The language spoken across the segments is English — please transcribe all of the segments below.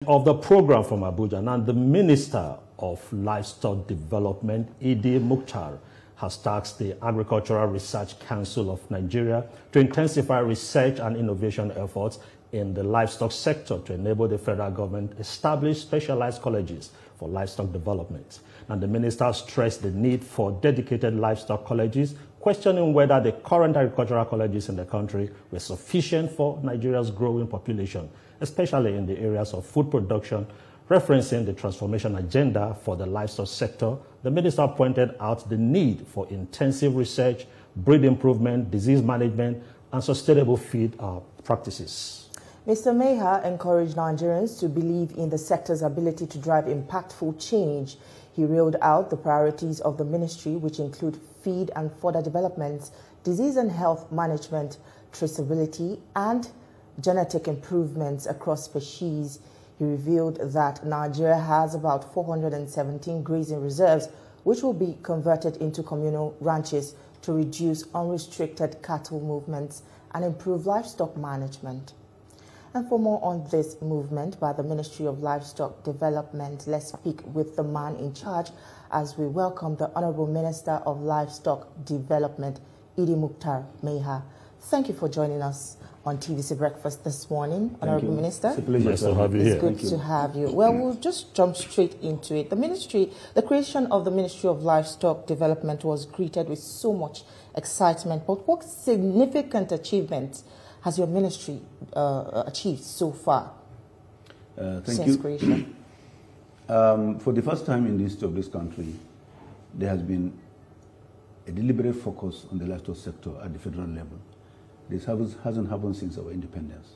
Of the program from Abuja, now the Minister of Livestock Development, Idi Mukhtar, has tasked the Agricultural Research Council of Nigeria to intensify research and innovation efforts in the livestock sector to enable the federal government establish specialized colleges for livestock development. And the minister stressed the need for dedicated livestock colleges, questioning whether the current agricultural colleges in the country were sufficient for Nigeria's growing population, especially in the areas of food production. Referencing the transformation agenda for the livestock sector, the minister pointed out the need for intensive research, breed improvement, disease management, and sustainable feed practices. Mr. Meha encouraged Nigerians to believe in the sector's ability to drive impactful change. He reeled out the priorities of the ministry, which include feed and fodder developments, disease and health management, traceability, and genetic improvements across species. He revealed that Nigeria has about 417 grazing reserves, which will be converted into communal ranches to reduce unrestricted cattle movements and improve livestock management. And for more on this movement by the Ministry of Livestock Development, let's speak with the man in charge as we welcome the Honorable Minister of Livestock Development, Idi Mukhtar Meha. Thank you for joining us on TVC Breakfast this morning, Honorable Minister. It's a pleasure to have you here. It's good to have you. Well, we'll just jump straight into it. The creation of the Ministry of Livestock Development was greeted with so much excitement, but what significant achievements has your ministry achieved so far since creation? For the first time in the history of this country, there has been a deliberate focus on the livestock sector at the federal level. This hasn't happened since our independence.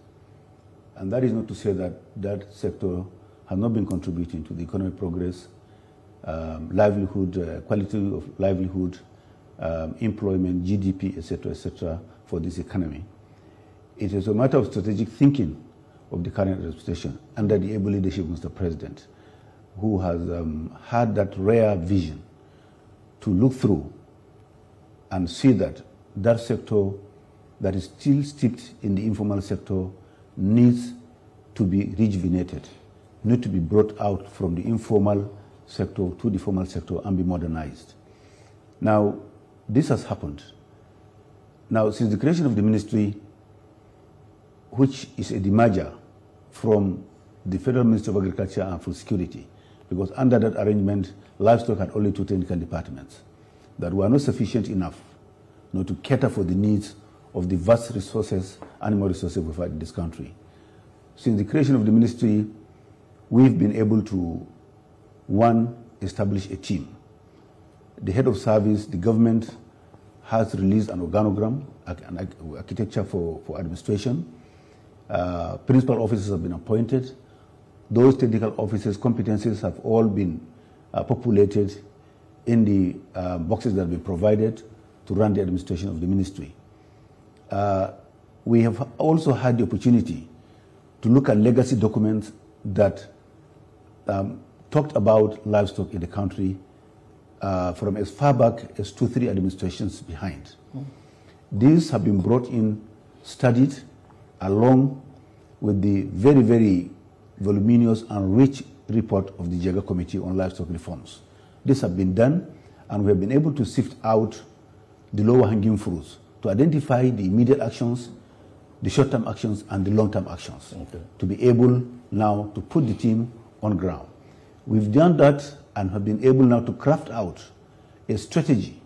And that is not to say that that sector has not been contributing to the economic progress, livelihood, quality of livelihood, employment, GDP, etc., for this economy. It is a matter of strategic thinking of the current administration under the able leadership of Mr. President, who has had that rare vision to look through and see that that sector that is still steeped in the informal sector needs to be rejuvenated, needs to be brought out from the informal sector to the formal sector and be modernized. Now, this has happened. Now, since the creation of the ministry, which is a demerger from the Federal Ministry of Agriculture and Food Security, because under that arrangement, livestock had only two technical departments that were not sufficient enough to cater for the needs of the vast resources, animal resources we've had in this country. Since the creation of the ministry, we've been able to, one, establish a team. The head of service, the government, has released an organogram, an architecture for administration. Principal officers have been appointed. Those technical officers' competencies have all been populated in the boxes that have been provided to run the administration of the ministry. We have also had the opportunity to look at legacy documents that talked about livestock in the country from as far back as 2-3 administrations behind. These have been brought in, studied, along with the very, very voluminous and rich report of the Jaga Committee on Livestock Reforms. This has been done, and we have been able to sift out the lower-hanging fruits to identify the immediate actions, the short-term actions, and the long-term actions, to be able now to put the team on ground. We've done that and have been able now to craft out a strategy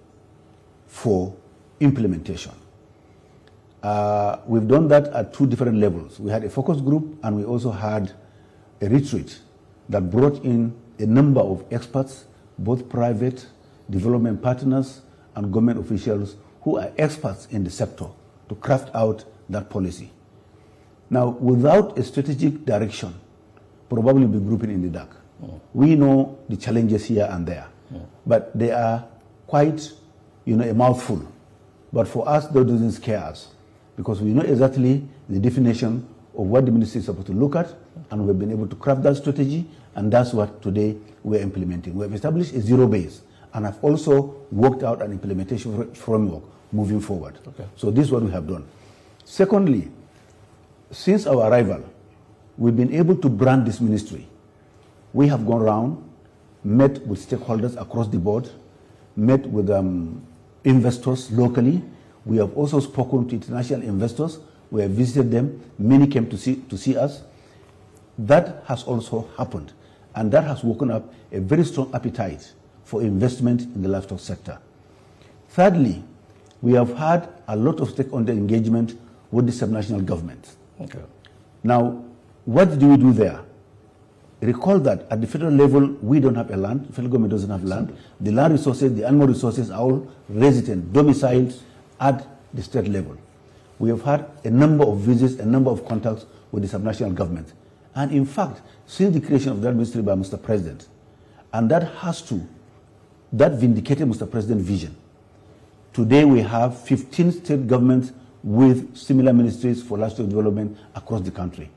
for implementation. We've done that at 2 different levels. We had a focus group, and we also had a retreat that brought in a number of experts, both private, development partners, and government officials who are experts in the sector to craft out that policy. Now, without a strategic direction, probably we'll be grouping in the dark. We know the challenges here and there, but they are quite, a mouthful. But for us, that doesn't scare us, because we know exactly the definition of what the ministry is supposed to look at, and we've been able to craft that strategy, and that's what today we're implementing. We have established a zero base, and have also worked out an implementation framework moving forward. So this is what we have done. Secondly, since our arrival, we've been able to brand this ministry. We have gone around, met with stakeholders across the board, met with investors locally. We have also spoken to international investors. We have visited them. Many came to see us. That has also happened, and that has woken up a very strong appetite for investment in the livestock sector. Thirdly, we have had a lot of stakeholder engagement with the subnational government. Okay. Now, what do we do there? Recall that at the federal level, we don't have a land. The federal government doesn't have land. The land resources, the animal resources are all resident, domiciled at the state level. We have had a number of visits, a number of contacts with the subnational government. And in fact, since the creation of that ministry by Mr. President, and that vindicated Mr. President's vision. Today we have 15 state governments with similar ministries for livestock development across the country.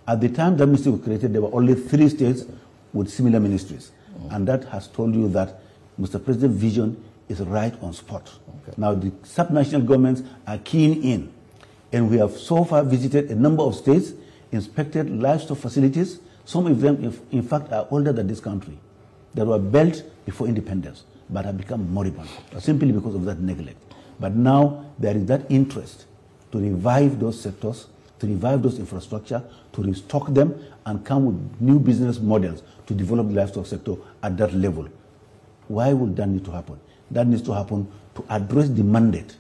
At the time that ministry was created, there were only 3 states with similar ministries. And that has told you that Mr. President's vision is right on spot. Okay. Now the subnational governments are keen in, and we have so far visited a number of states, inspected livestock facilities. Some of them, in fact, are older than this country, that were built before independence, but have become moribund, simply because of that neglect. But now there is that interest to revive those sectors, to revive those infrastructure, to restock them, and come with new business models to develop the livestock sector at that level. Why would that need to happen? That needs to happen to address the mandate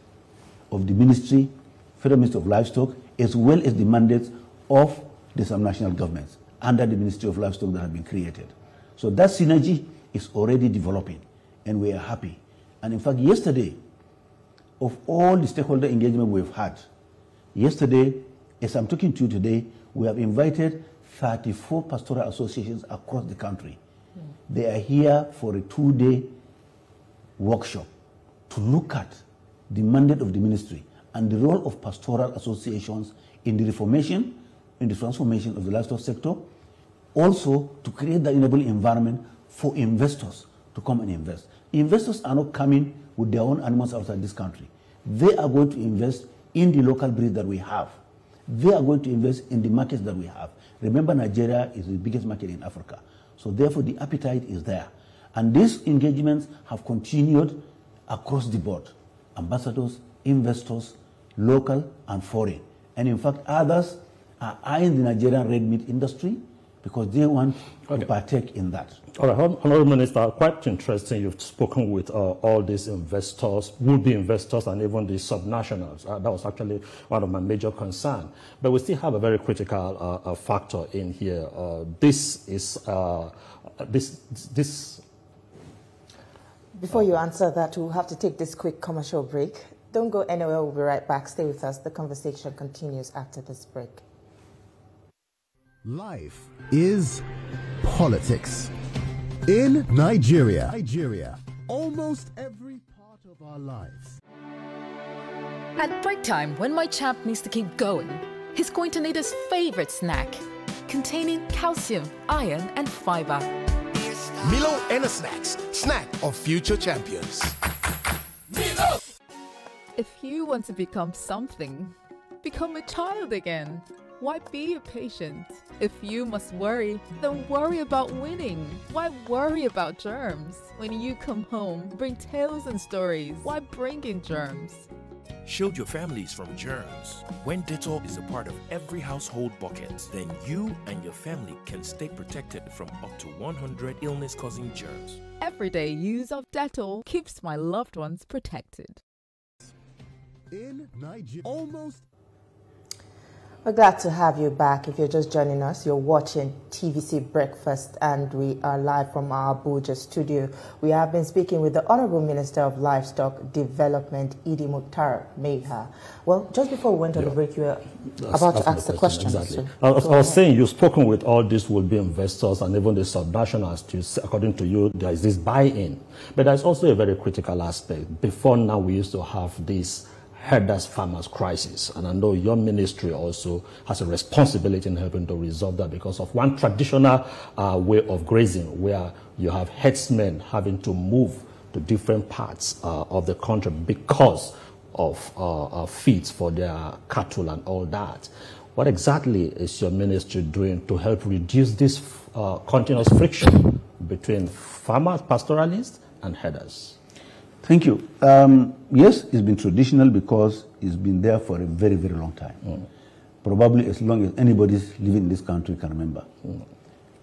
of the ministry, Federal Ministry of Livestock, as well as the mandates of the subnational governments under the Ministry of Livestock that have been created. So that synergy is already developing, and we are happy. And in fact, yesterday, of all the stakeholder engagement we've had, yesterday, as I'm talking to you today, we have invited 34 pastoral associations across the country. They are here for a 2-day workshop to look at the mandate of the ministry and the role of pastoral associations in the reformation, in the transformation of the livestock sector, also to create the enabling environment for investors to come and invest. Investors are not coming with their own animals outside this country. They are going to invest in the local breed that we have. They are going to invest in the markets that we have. Remember, Nigeria is the biggest market in Africa. So therefore, the appetite is there. And these engagements have continued across the board. Ambassadors, investors, local and foreign. And in fact, others are eyeing the Nigerian red meat industry because they want to partake in that. All right, Honorable Minister, quite interesting. You've spoken with all these investors, would-be investors, and even the subnationals. That was actually one of my major concerns. But we still have a very critical factor in here. Before you answer that, we'll have to take this quick commercial break. Don't go anywhere. We'll be right back. Stay with us. The conversation continues after this break. Life is politics. In Nigeria, almost every part of our lives. At break time, when my champ needs to keep going, he's going to need his favorite snack, containing calcium, iron, and fiber. Milo Snacks, snack of future champions. Milo! If you want to become something, become a child again. Why be a patient? If you must worry, then worry about winning. Why worry about germs? When you come home, bring tales and stories. Why bring in germs? Shield your families from germs. When Dettol is a part of every household bucket, then you and your family can stay protected from up to 100 illness-causing germs. Everyday use of Dettol keeps my loved ones protected. In Nigeria, almost. We're glad to have you back. If you're just joining us, you're watching TVC Breakfast, and we are live from our Abuja studio. We have been speaking with the Honorable Minister of Livestock Development, Idi Mukhtar Meha. Well, just before we went on the break, you were about to ask the question. Exactly. So I was saying you've spoken with all these will-be investors and even the subnationals. According to you, there is this buy-in. But there's also a very critical aspect. Before now, we used to have this herders farmers crisis, and I know your ministry also has a responsibility in helping to resolve that because of one traditional way of grazing where you have herdsmen having to move to different parts of the country because of feeds for their cattle and all that. What exactly is your ministry doing to help reduce this continuous friction between farmers, pastoralists, and herders? Thank you. Yes, it's been traditional because it's been there for a very, very long time. Probably as long as anybody living in this country can remember.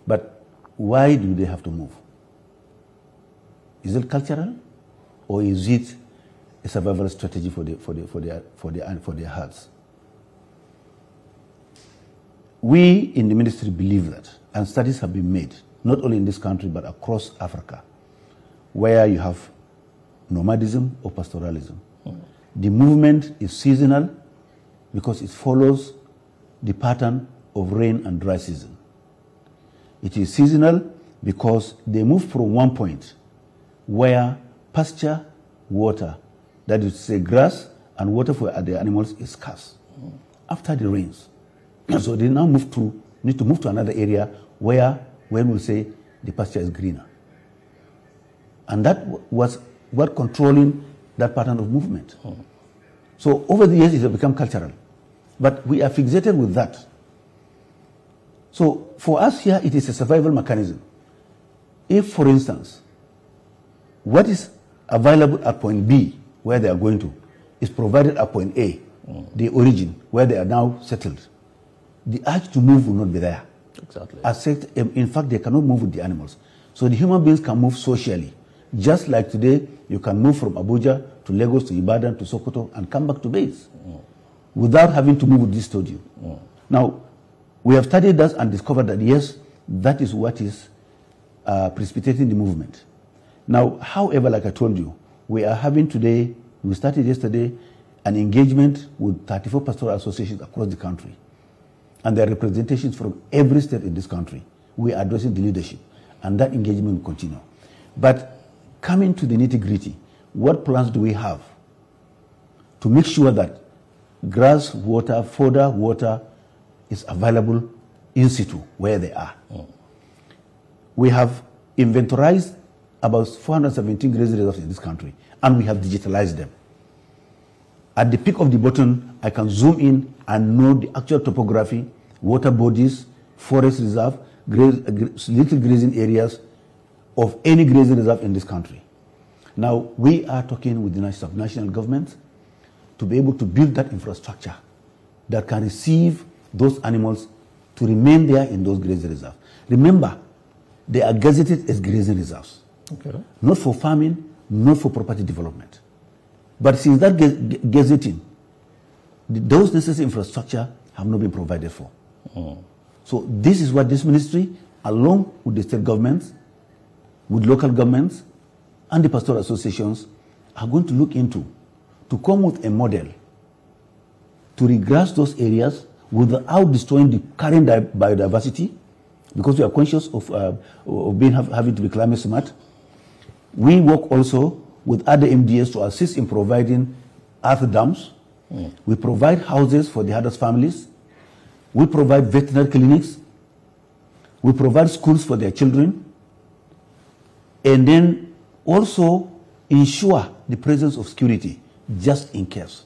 But why do they have to move? Is it cultural, or is it a survival strategy for their herds? We in the ministry believe that, and studies have been made, not only in this country but across Africa, where you have nomadism or pastoralism. The movement is seasonal because it follows the pattern of rain and dry season. It is seasonal because they move from one point where pasture, water, that is to say grass and water for the animals is scarce after the rains. So they now need to move to another area where we'll say the pasture is greener. And that was what controlling that pattern of movement. So over the years it has become cultural. But we are fixated with that. So for us here, it is a survival mechanism. If, for instance, what is available at point B, where they are going to, is provided at point A, the origin, where they are now settled, the urge to move will not be there. Exactly. In fact, they cannot move with the animals. So the human beings can move socially. Just like today, you can move from Abuja to Lagos to Ibadan to Sokoto and come back to base without having to move with this studio. Now, we have studied that and discovered that, yes, that is what is precipitating the movement. Now, however, like I told you, we are having today, we started yesterday, an engagement with 34 pastoral associations across the country. And there are representations from every state in this country. We are addressing the leadership, and that engagement will continue. But coming to the nitty-gritty, what plans do we have to make sure that grass, water, fodder, water is available in situ where they are? We have inventorized about 417 grazing reserves in this country, and we have digitalized them. At the peak of the button, I can zoom in and know the actual topography, water bodies, forest reserve, little grazing areas of any grazing reserve in this country. Now, we are talking with the national government to be able to build that infrastructure that can receive those animals to remain there in those grazing reserves. Remember, they are gazetted as grazing reserves, not for farming, not for property development. But since that gazetting, those necessary infrastructure have not been provided for. So this is what this ministry, along with the state governments, with local governments, and the pastoral associations, are going to look into, to come with a model to regrass those areas without destroying the current biodiversity, because we are conscious of having to be climate smart. We work also with other MDAs to assist in providing earth dams. We provide houses for the herders' families. We provide veterinary clinics. We provide schools for their children. And then also ensure the presence of security just in case.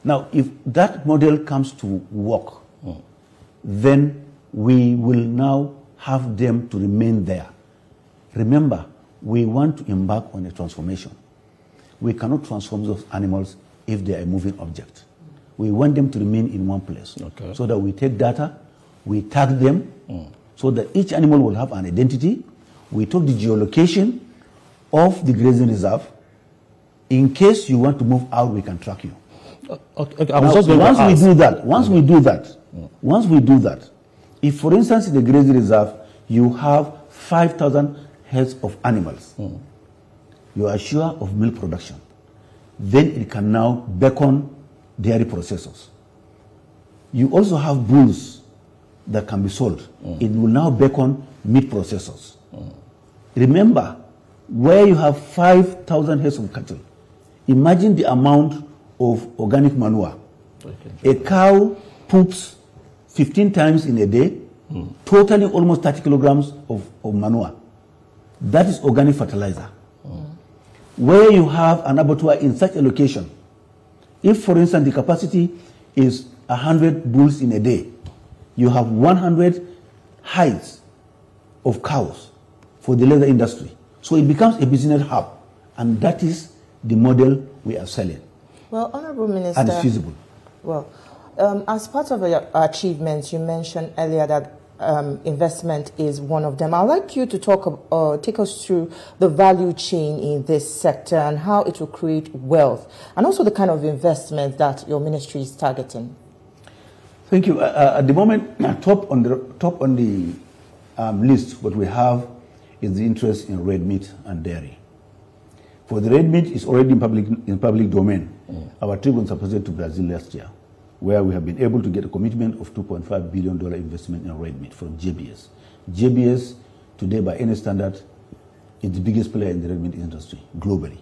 Now, if that model comes to work, then we will now have them to remain there. Remember, we want to embark on a transformation. We cannot transform those animals if they are a moving object. We want them to remain in one place, so that we take data, we tag them, so that each animal will have an identity. We took the geolocation of the grazing reserve. In case you want to move out, we can track you. Once we do that, if for instance in the grazing reserve you have 5,000 heads of animals, you are sure of milk production, then it can now beckon dairy processors. You also have bulls that can be sold. It will now beckon meat processors. Remember, where you have 5,000 heads of cattle, imagine the amount of organic manure. A cow poops 15 times in a day, totally almost 30 kilograms of manure. That is organic fertilizer. Where you have an abattoir in such a location, if for instance the capacity is 100 bulls in a day. You have 100 hides of cows for the leather industry. So it becomes a business hub, and that is the model we are selling. Well, Honorable Minister, and it's feasible. Well, as part of your achievements, you mentioned earlier that investment is one of them. I'd like you to take us through the value chain in this sector and how it will create wealth, and also the kind of investment that your ministry is targeting. Thank you. At the moment, top on the list, what we have is the interest in red meat and dairy. For the red meat, it's already in public domain. Our trip was supposed to Brazil last year, where we have been able to get a commitment of $2.5 billion investment in red meat from JBS. JBS, today by any standard, is the biggest player in the red meat industry globally.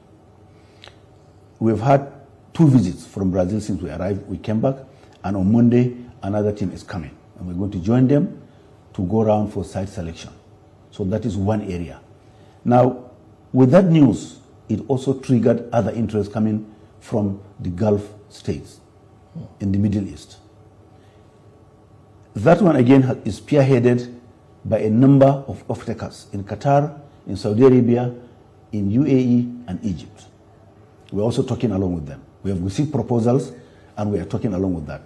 We've had 2 visits from Brazil since we arrived. We came back, and on Monday, another team is coming. And we're going to join them to go around for site selection. So that is one area. Now, with that news, it also triggered other interests coming from the Gulf states in the Middle East. That one again is spearheaded by a number of off-takers in Qatar, in Saudi Arabia, in UAE, and Egypt. We're also talking along with them. We have received proposals, and we are talking along with that.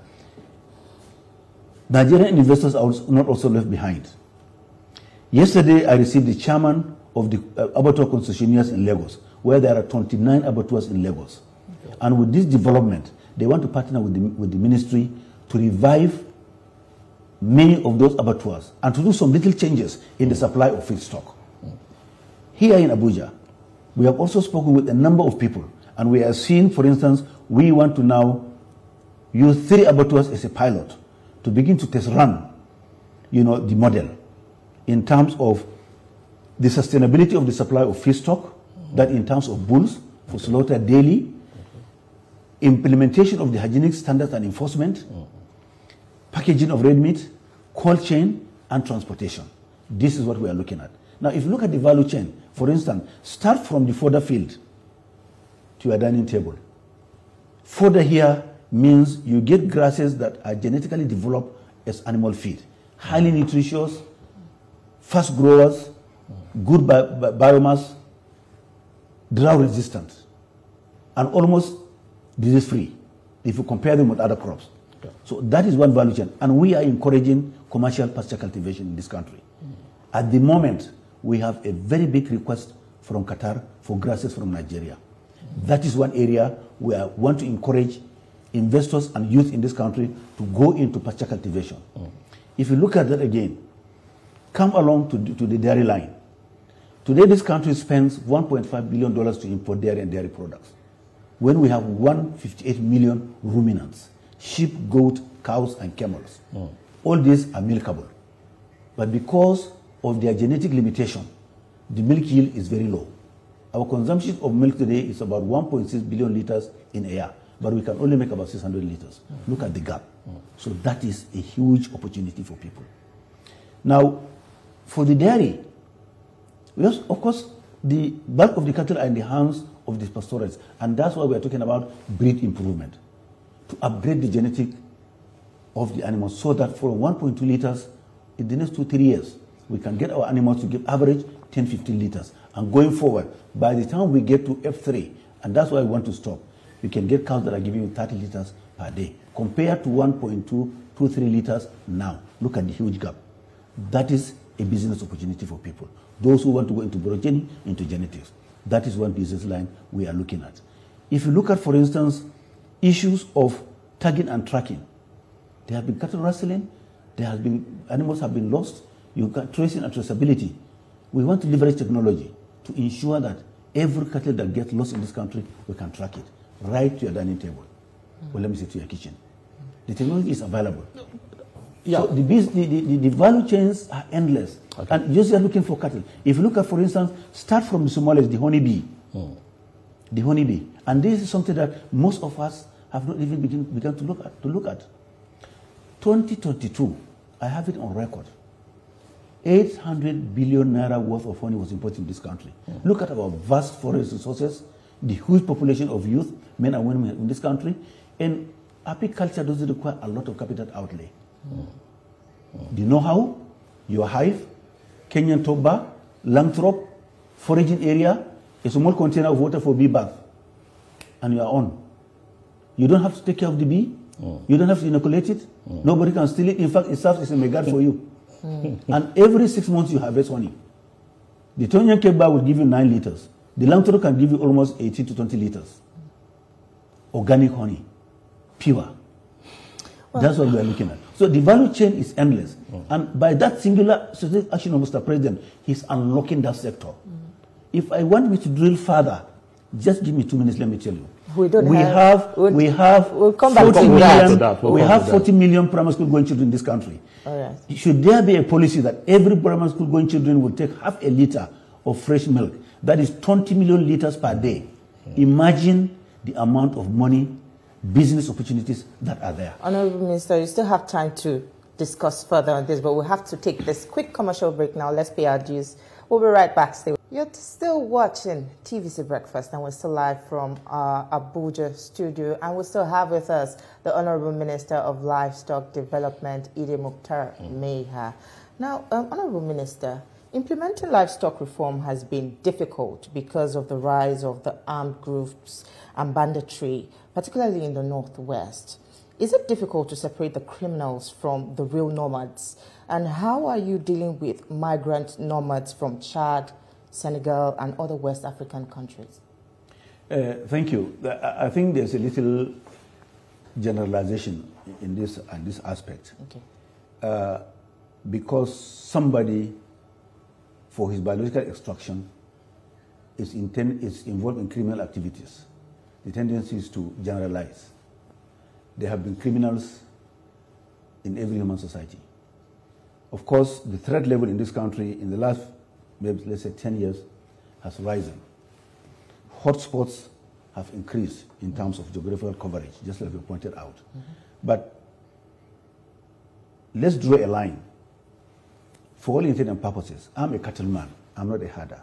Nigerian investors are not also left behind. Yesterday, I received the chairman of the abattoir concessionaires in Lagos, where there are 29 abattoirs in Lagos. Okay. And with this development, they want to partner with the ministry to revive many of those abattoirs and to do some little changes in the supply of feedstock. Here in Abuja, we have also spoken with a number of people, and we are seeing, for instance, we want to now use 3 abattoirs as a pilot to begin to test run, the model in terms of the sustainability of the supply of feedstock, that in terms of bulls for slaughter daily, implementation of the hygienic standards and enforcement, packaging of red meat, cold chain, and transportation. This is what we are looking at. Now, if you look at the value chain, for instance, start from the fodder field to your dining table. Fodder here means you get grasses that are genetically developed as animal feed, highly nutritious, fast growers, good biomass, drought resistant, and almost disease free if you compare them with other crops. Okay. So that is one value chain, and we are encouraging commercial pasture cultivation in this country. At the moment, we have a very big request from Qatar for grasses from Nigeria. That is one area where I want to encourage investors and youth in this country to go into pasture cultivation. If you look at that again, come along to the dairy line. Today, this country spends $1.5 billion to import dairy and dairy products, when we have 158 million ruminants, sheep, goat, cows, and camels. All these are milkable. But because of their genetic limitation, the milk yield is very low. Our consumption of milk today is about 1.6 billion liters in a year, but we can only make about 600 liters. Look at the gap. So that is a huge opportunity for people. Now, for the dairy, yes, of course, the bulk of the cattle are in the hands of the pastoralists, and that's why we are talking about breed improvement, to upgrade the genetic of the animals so that for 1.2 liters in the next 2-3 years, we can get our animals to give average 10-15 liters. And going forward, by the time we get to F3, and that's why we want to stop, you can get cows that are giving you 30 liters per day, compared to 1.223 liters now. Look at the huge gap. That is a business opportunity for people. Those who want to go into progeny, into genetics. That is one business line we are looking at. If you look at, for instance, issues of tagging and tracking, there have been cattle rustling, animals have been lost, you got tracing and traceability. We want to leverage technology to ensure that every cattle that gets lost in this country, we can track it right to your dining table. Well, let me say to your kitchen. The technology is available. Yeah. So the value chains are endless. Okay. And just are looking for cattle. If you look at, for instance, start from the Somalis, the honeybee. The honeybee. And this is something that most of us have not even begun to look at. 2022, I have it on record. 800 billion naira worth of honey was imported in this country. Look at our vast forest resources, the huge population of youth, men and women in this country, and apiculture doesn't require a lot of capital outlay. The know-how, your hive, Kenyan toba, Langthrop, foraging area, a small container of water for bee bath, and you are on. You don't have to take care of the bee. You don't have to inoculate it. Nobody can steal it. In fact, it serves as a megad for you. And every 6 months you harvest honey. The Tonyan Keba will give you 9 liters. The Langthrop can give you almost 18 to 20 liters. Organic honey, pure. That's what we are looking at. So the value chain is endless. And by that singular strategic action of Mr. President, he's unlocking that sector. If I want me to drill further, just give me 2 minutes, let me tell you. We'll come back 40 million. We have 40 million primary school going children in this country. Should there be a policy that every primary school going children will take half a liter of fresh milk, that is 20 million liters per day. Imagine the amount of money, business opportunities that are there. Honorable Minister, you still have time to discuss further on this, but we'll have to take this quick commercial break now. Let's pay our dues. We'll be right back. You're still watching TVC Breakfast, and we're still live from our Abuja studio, and we still have with us the Honorable Minister of Livestock Development, Ide Mukhtar Meha. Now, Honorable Minister, implementing livestock reform has been difficult because of the rise of the armed groups and banditry, particularly in the Northwest. Is it difficult to separate the criminals from the real nomads? And how are you dealing with migrant nomads from Chad, Senegal, and other West African countries? Thank you. I think there's a little generalization in this aspect. Okay. Because somebody, for his biological extraction, is involved in criminal activities, the tendency is to generalize. There have been criminals in every human society. Of course, the threat level in this country in the last, maybe, let's say, 10 years has risen. Hotspots have increased in terms of geographical coverage, just like you pointed out. But let's draw a line. For all intents and purposes, I'm a cattleman. I'm not a herder.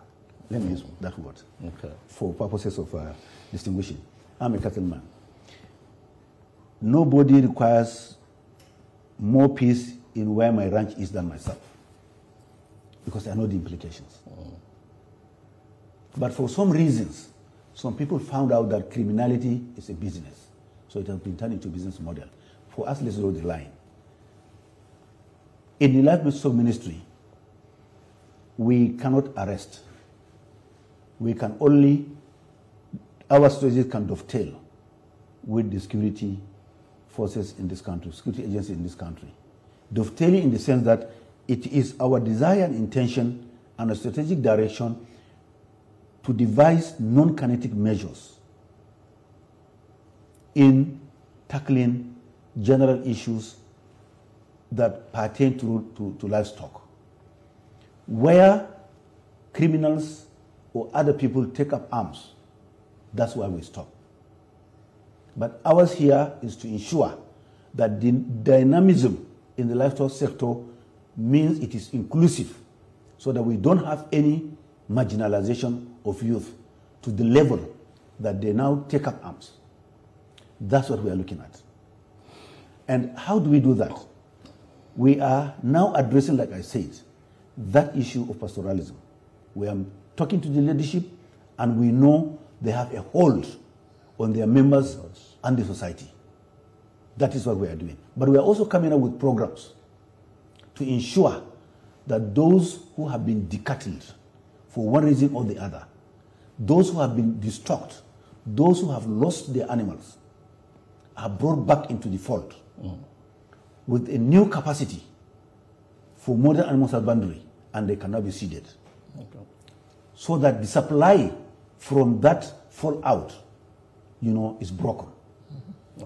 Let me use that word for purposes of distinguishing. I'm a cattleman. Nobody requires more peace in where my ranch is than myself, because I know the implications. But for some reasons, some people found out that criminality is a business, so it has been turned into a business model. For us, let's draw the line. In the livestock ministry, we cannot arrest. We can only, our strategy can dovetail with the security forces in this country, security agencies in this country. Dovetailing in the sense that it is our desire and intention and a strategic direction to devise non-kinetic measures in tackling general issues that pertain to livestock. Where criminals or other people take up arms, that's why we stop. But ours here is to ensure that the dynamism in the livestock sector means it is inclusive, so that we don't have any marginalization of youth to the level that they now take up arms. That's what we are looking at. And how do we do that? We are now addressing, like I said, that issue of pastoralism. We are talking to the leadership, and we know they have a hold on their members and the society. That is what we are doing. But we are also coming up with programs to ensure that those who have been decattled for one reason or the other, those who have been destruct, those who have lost their animals, are brought back into the fold with a new capacity for modern animal husbandry, and they cannot be seeded. So that the supply from that fallout, is broken.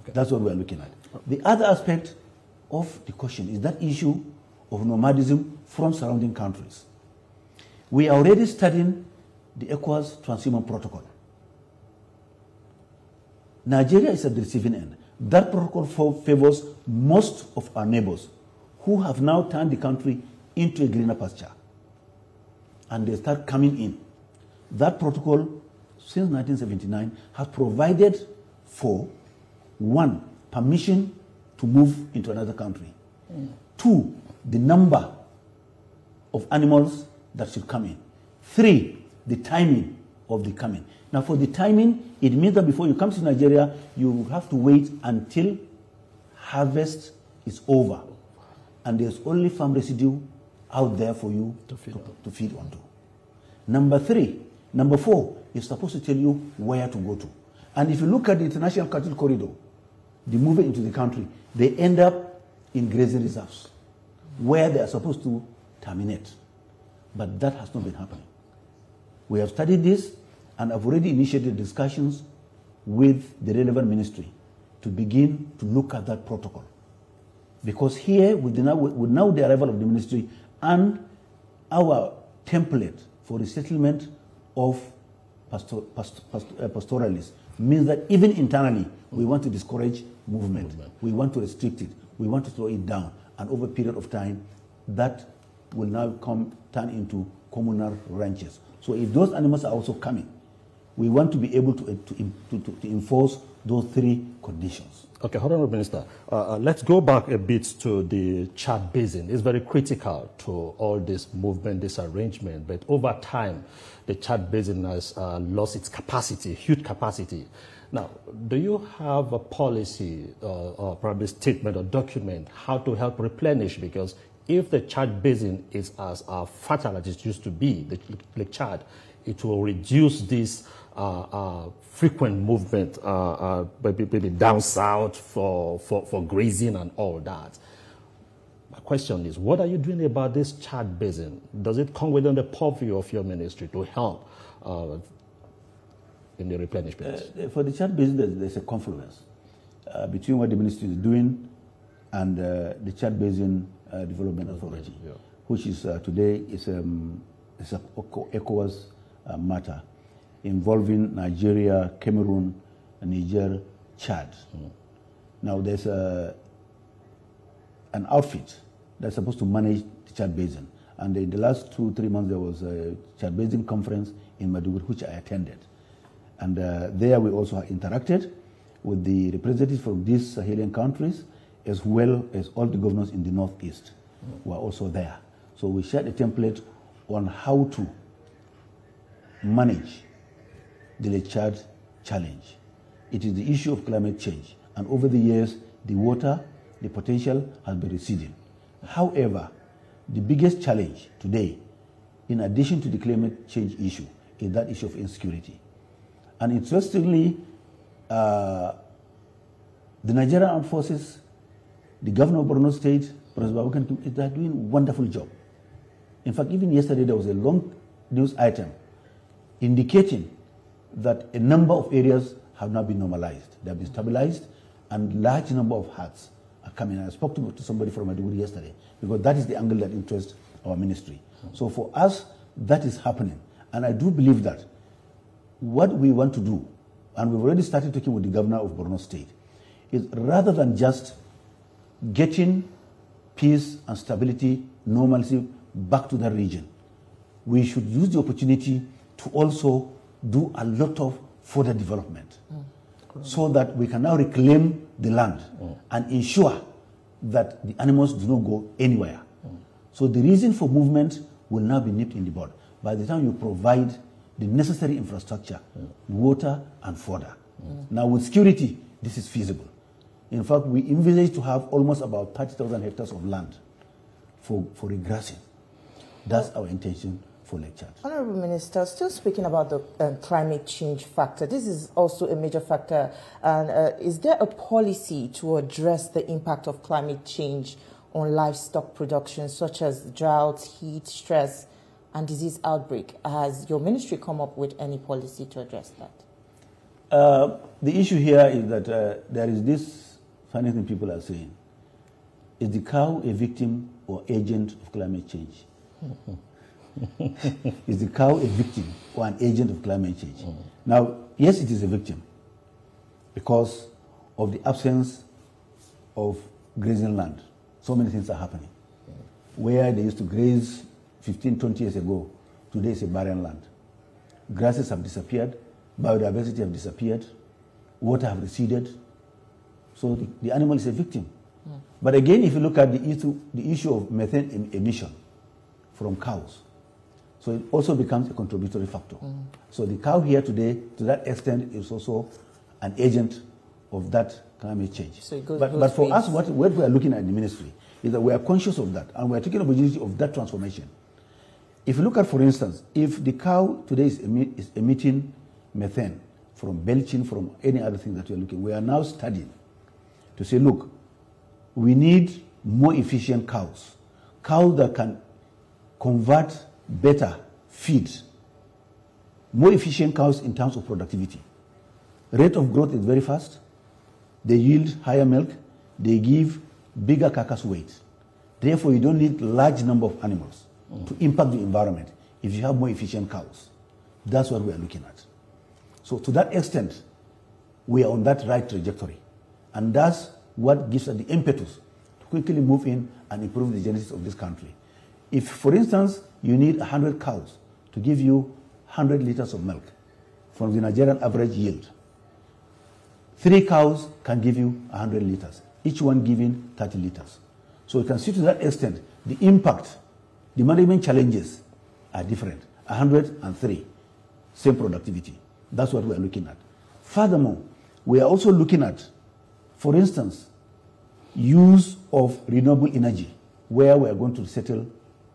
That's what we are looking at. The other aspect of the question is that issue of nomadism from surrounding countries. We are already studying the ECOWAS Transhuman Protocol. Nigeria is at the receiving end. That protocol favors most of our neighbors who have now turned the country into a greener pasture. And they start coming in. That protocol, since 1979, has provided for, one, permission to move into another country. 2, the number of animals that should come in. 3, the timing of the coming. Now for the timing, it means that before you come to Nigeria, you have to wait until harvest is over and there's only farm residue out there for you to feed onto. Number 4 is supposed to tell you where to go to. And if you look at the International Cattle Corridor, the movement into the country, they end up in grazing reserves where they are supposed to terminate. But that has not been happening. We have studied this and have already initiated discussions with the relevant ministry to begin to look at that protocol. Because here, with now the arrival of the ministry and our template for the settlement of pastoralists, means that even internally, we want to discourage movement. We want to restrict it. We want to slow it down. And over a period of time, that will now turn into communal ranches. So if those animals are also coming, we want to be able to enforce those 3 conditions. Okay, Honorable Minister, let's go back a bit to the Chad Basin. It's very critical to all this movement, this arrangement, but over time, the Chad Basin has lost its capacity, huge capacity. Now, do you have a policy or probably statement or document how to help replenish? Because if the Chad Basin is as fertile as it used to be, the Lake Chad, it will reduce this frequent movement, maybe down south for grazing and all that. My question is, what are you doing about this Chad Basin? Does it come within the purview of your ministry to help in the replenishment? For the Chad Basin, there's a confluence between what the ministry is doing and the Chad Basin Development Authority, which is today is an ECOWAS matter involving Nigeria, Cameroon, Niger, Chad. Now there's an outfit that's supposed to manage the Chad Basin. And in the last 2-3 months, there was a Chad Basin conference in Maiduguri, which I attended. And there we also interacted with the representatives from these Sahelian countries, as well as all the governors in the Northeast who are also there. So we shared a template on how to manage the Lake Chad challenge. It is the issue of climate change. And over the years, the water, the potential has been receding. However, the biggest challenge today, in addition to the climate change issue, is that issue of insecurity. And interestingly, the Nigerian Armed Forces, the governor of Borno State, President they are doing a wonderful job. In fact, even yesterday there was a long news item indicating that a number of areas have now been normalized. They have been stabilized, and large number of huts are coming. I spoke to somebody from Maiduguri yesterday, because that is the angle that interests our ministry. So for us, that is happening. And I do believe that what we want to do, and we've already started talking with the governor of Borno State, is rather than just getting peace and stability, normalcy back to that region, we should use the opportunity to also do a lot of further development so that we can now reclaim the land and ensure that the animals do not go anywhere. So the reason for movement will now be nipped in the bud by the time you provide the necessary infrastructure, water and fodder. Now with security, this is feasible. In fact, we envisage to have almost about 30,000 hectares of land for regrassing. That's our intention for Lake Chad. Honorable Minister, still speaking about the climate change factor, this is also a major factor. And is there a policy to address the impact of climate change on livestock production, such as drought, heat, stress, and disease outbreak? Has your ministry come up with any policy to address that? The issue here is that there is this funny thing people are saying. Is the cow a victim or agent of climate change? Is the cow a victim or an agent of climate change? Now, yes, it is a victim because of the absence of grazing land. So many things are happening. Where they used to graze 15, 20 years ago, today is a barren land. Grasses have disappeared, biodiversity have disappeared, water have receded. So the animal is a victim. But again, if you look at the issue of methane emission from cows, so it also becomes a contributory factor. So the cow here today, to that extent, is also an agent of that climate change. So but for us, what we are looking at in the ministry is that we are conscious of that, and we are taking opportunity of that transformation. If you look at, for instance, if the cow today is emitting methane from belching, from any other thing that we are looking, we are now studying to say, look, we need more efficient cows that can convert better feed, more efficient cows in terms of productivity. Rate of growth is very fast. They yield higher milk. They give bigger carcass weight. Therefore, you don't need large number of animals to impact the environment if you have more efficient cows. That's what we are looking at. So to that extent, we are on that right trajectory. And that's what gives us the impetus to quickly move in and improve the genetics of this country. If, for instance, you need 100 cows to give you 100 liters of milk from the Nigerian average yield, 3 cows can give you 100 liters, each one giving 30 liters. So you can see to that extent, the impact, the management challenges are different. 103, same productivity. That's what we are looking at. Furthermore, we are also looking at, for instance, use of renewable energy, where we are going to settle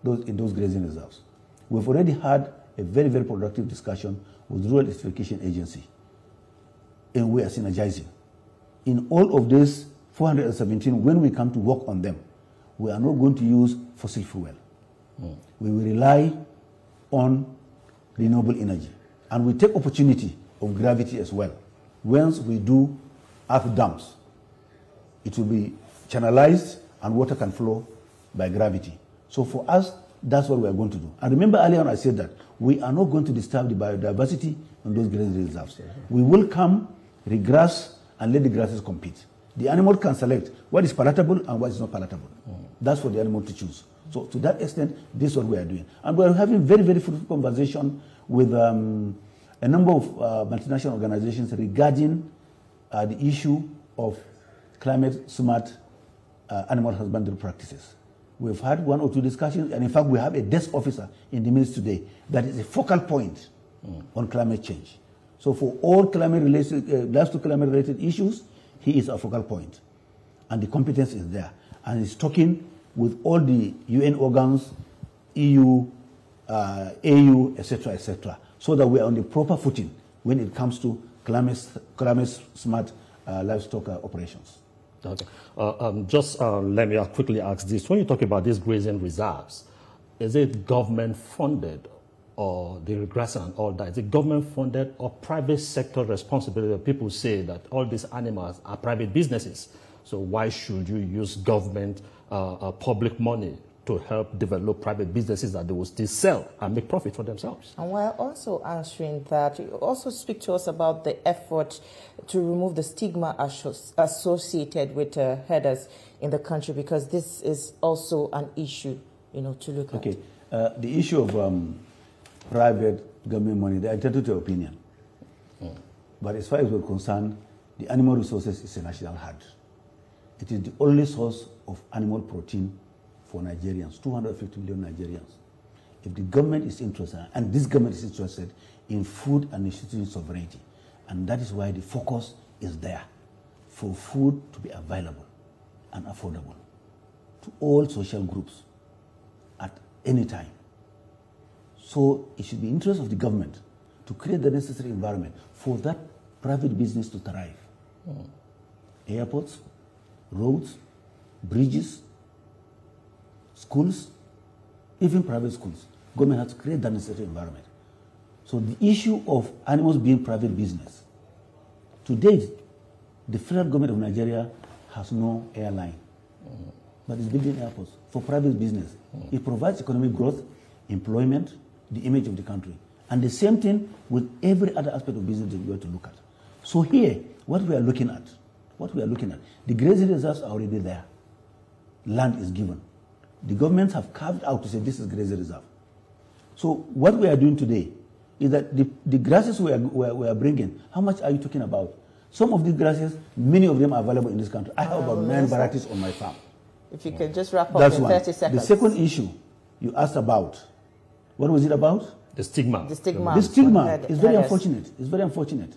in those grazing reserves. We've already had a very, very productive discussion with Rural Electrification Agency, and we are synergizing. In all of this 417, when we come to work on them, we are not going to use fossil fuel. We will rely on renewable energy. And we take opportunity of gravity as well. Once we do earth dams, it will be channelized and water can flow by gravity. So for us, that's what we are going to do. And remember earlier on I said that we are not going to disturb the biodiversity on those grazing reserves. We will come, regrass, and let the grasses compete. The animal can select what is palatable and what is not palatable. That's for the animal to choose. So to that extent, this is what we are doing. And we are having very, very fruitful conversation with a number of multinational organizations regarding the issue of climate-smart animal husbandry practices. We've had 1 or 2 discussions, and in fact, we have a desk officer in the ministry today that is a focal point on climate change. So for all climate-related issues, he is a focal point, and the competence is there. And he's talking with all the UN organs, EU, AU, etc., so that we are on the proper footing when it comes to climate-smart livestock operations. Okay. Let me quickly ask this. When you talk about these grazing reserves, is it government funded, or the regression and all that? Is it government funded or private sector responsibility? People say that all these animals are private businesses. So why should you use government public money to help develop private businesses that they will still sell and make profit for themselves? And while also answering that, you also speak to us about the effort to remove the stigma associated with herders in the country, because this is also an issue, to look at. Okay, the issue of private government money, they are entitled to your opinion. But as far as we're concerned, the animal resources is a national herd. It is the only source of animal protein for Nigerians, 250 million Nigerians. If the government is interested, and this government is interested in food and nutrition sovereignty, and that is why the focus is there, for food to be available and affordable to all social groups at any time. So it should be the interest of the government to create the necessary environment for that private business to thrive. Airports, roads, bridges, schools, even private schools. Government has to create that necessary environment. So the issue of animals being private business, to date, the federal government of Nigeria has no airline, but it's building airports for private business. It provides economic growth, employment, the image of the country. And the same thing with every other aspect of business that we have to look at. So here, what we are looking at, the grazing reserves are already there. Land is given. The governments have carved out to say this is grazing reserve. So what we are doing today is that the grasses we are bringing, how much are you talking about? Some of these grasses, many of them are available in this country. I have about 9 varieties on my farm. If you can just wrap up That's in one. 30 seconds. The second issue you asked about, what was it about? The stigma. The stigma. The stigma is very unfortunate. It's very unfortunate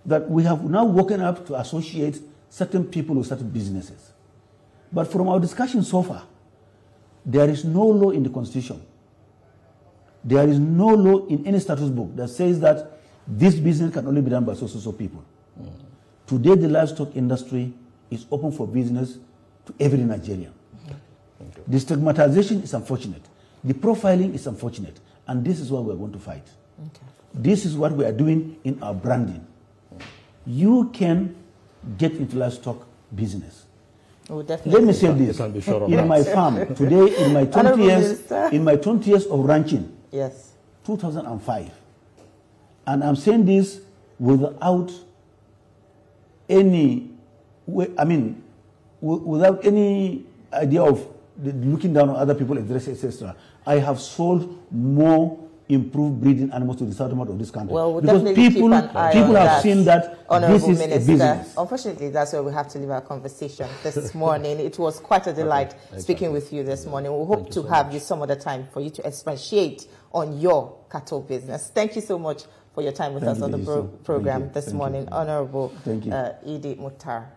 that we have now woken up to associate certain people with certain businesses. But from our discussion so far, there is no law in the Constitution. There is no law in any status book that says that this business can only be done by so people. Today, the livestock industry is open for business to every Nigerian. The stigmatization is unfortunate. The profiling is unfortunate. And this is what we are going to fight. This is what we are doing in our branding. You can get into livestock business. Let me say this. In my farm, today, in my 20 years of ranching, 2005, and I'm saying this without any, without any idea of looking down on other people, etc. I have sold more improved breeding animals to the southern part of this country. Well, we'll because people have seen that this is a business. Unfortunately, that's where we have to leave our conversation this morning. It was quite a delight speaking with you this morning. We hope to have you some other time for you to expatiate on your cattle business. Thank you so much for your time with us on the program this morning. Honorable Idi Mukhtar.